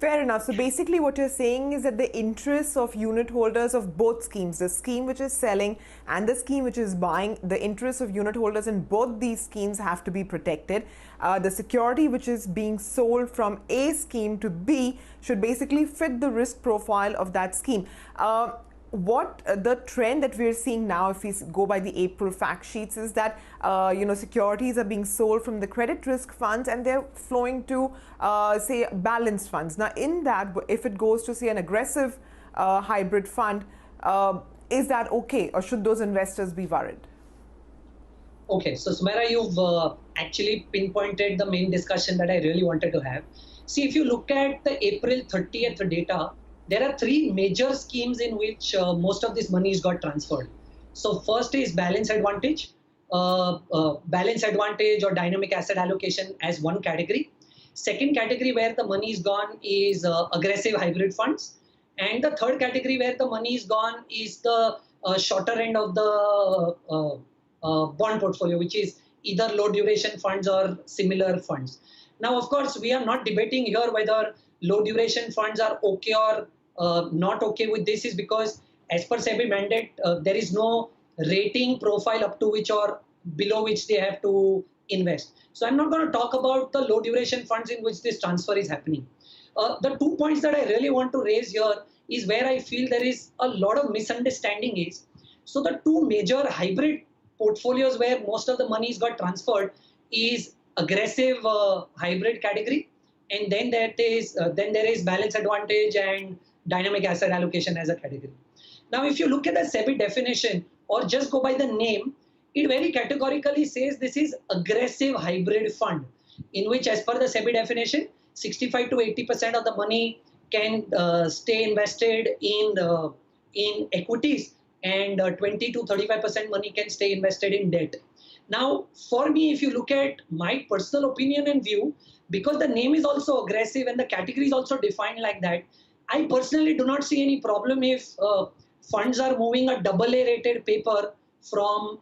Fair enough. So basically what you're saying is that the interests of unit holders of both schemes, the scheme which is selling and the scheme which is buying, the interests of unit holders in both these schemes have to be protected. The security which is being sold from A scheme to B should basically fit the risk profile of that scheme. What the trend that we're seeing now, if we go by the April fact sheets, is that securities are being sold from the credit risk funds and they're flowing to say balanced funds. Now in that, if it goes to say an aggressive hybrid fund, is that okay, or should those investors be worried? Okay, so Sumaira, you've actually pinpointed the main discussion that I really wanted to have. See, if you look at the April 30th data, there are three major schemes in which most of this money got transferred. So first is balance advantage or dynamic asset allocation as one category. Second category where the money is gone is aggressive hybrid funds. And the third category where the money is gone is the shorter end of the bond portfolio, which is either low duration funds or similar funds. Now, of course, we are not debating here whether low duration funds are okay or not okay with this, is because as per SEBI mandate, there is no rating profile up to which or below which they have to invest. So I'm not going to talk about the low duration funds in which this transfer is happening. The 2 points that I really want to raise here is where I feel there is a lot of misunderstanding is. So the two major hybrid portfolios where most of the monies got transferred is aggressive hybrid category, and then there is balance advantage and dynamic asset allocation as a category. Now, if you look at the SEBI definition or just go by the name, it very categorically says this is aggressive hybrid fund, in which as per the SEBI definition, 65 to 80% of the money can stay invested in equities, and 20 to 35% money can stay invested in debt. Now, for me, if you look at my personal opinion and view, because the name is also aggressive and the category is also defined like that, I personally do not see any problem if funds are moving a AA rated paper from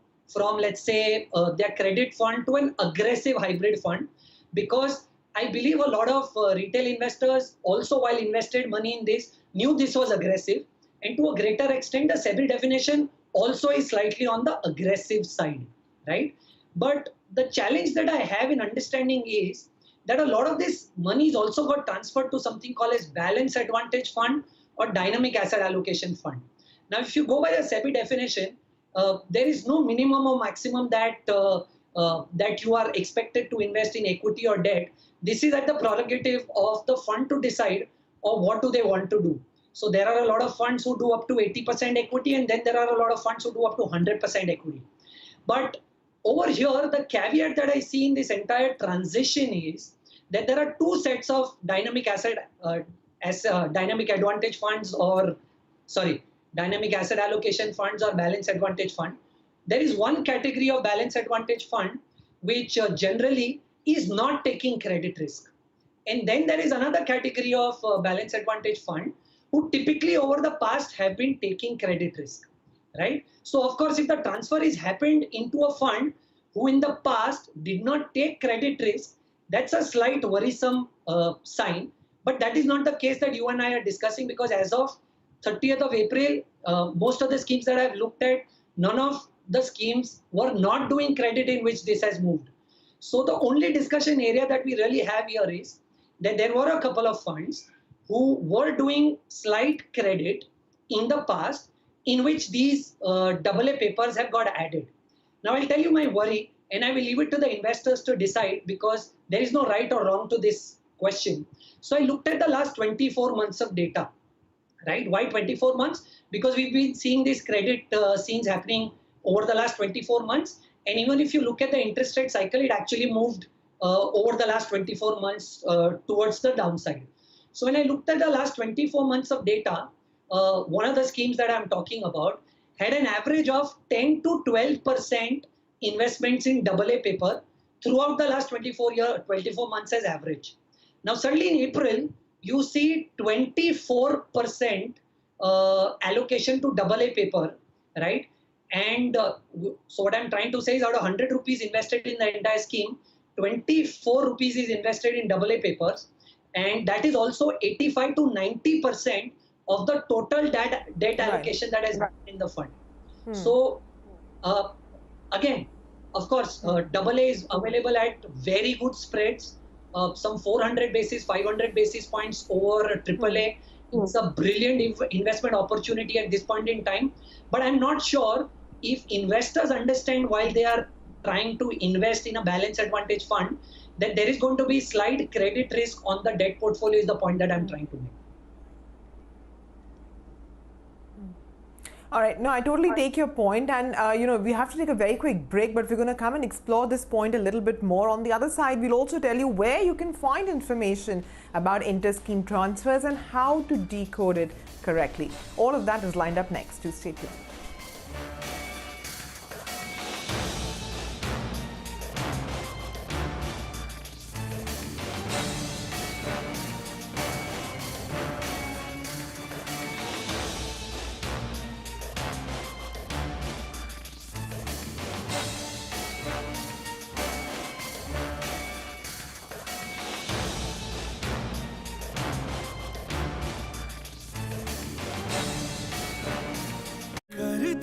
let's say their credit fund to an aggressive hybrid fund, because I believe a lot of retail investors also, while invested money in this, knew this was aggressive, and to a greater extent the SEBI definition also is slightly on the aggressive side, right? But the challenge that I have in understanding is that a lot of this money is also got transferred to something called as balance advantage fund or dynamic asset allocation fund. Now, if you go by the SEBI definition, there is no minimum or maximum that you are expected to invest in equity or debt. This is at the prerogative of the fund to decide or what do they want to do. So there are a lot of funds who do up to 80% equity, and then there are a lot of funds who do up to 100% equity. But over here, the caveat that I see in this entire transition is that there are two sets of dynamic advantage funds or, sorry, dynamic asset allocation funds or balance advantage fund. There is one category of balance advantage fund which generally is not taking credit risk. And then there is another category of balance advantage fund who typically over the past have been taking credit risk, right? So of course, if the transfer is happened into a fund who in the past did not take credit risk, that's a slight worrisome sign. But that is not the case that you and I are discussing, because as of 30th of April, most of the schemes that I've looked at, none of the schemes were not doing credit in which this has moved. So the only discussion area that we really have here is that there were a couple of funds who were doing slight credit in the past, in which these AA papers have got added. Now I'll tell you my worry, and I will leave it to the investors to decide, because there is no right or wrong to this question. So I looked at the last 24 months of data, right? Why 24 months? Because we've been seeing these credit scenes happening over the last 24 months. And even if you look at the interest rate cycle, it actually moved over the last 24 months towards the downside. So when I looked at the last 24 months of data, one of the schemes that I'm talking about had an average of 10 to 12% investments in AA paper throughout the last 24 months as average. Now suddenly in April, you see 24% allocation to AA paper, right? And so what I'm trying to say is, out of 100 rupees invested in the entire scheme, 24 rupees is invested in AA papers. and that is also 85 to 90% of the total debt allocation that has been in the fund. So again, of course, AA is available at very good spreads, some 400 basis, 500 basis points over AAA. It's a brilliant investment opportunity at this point in time. But I'm not sure if investors understand while they are trying to invest in a balanced advantage fund, that there is going to be slight credit risk on the debt portfolio is the point that I'm trying to make. All right. No, I totally take your point, and we have to take a very quick break, but we're going to come and explore this point a little bit more. On the other side, we'll also tell you where you can find information about inter-scheme transfers and how to decode it correctly. All of that is lined up next. Do stay tuned.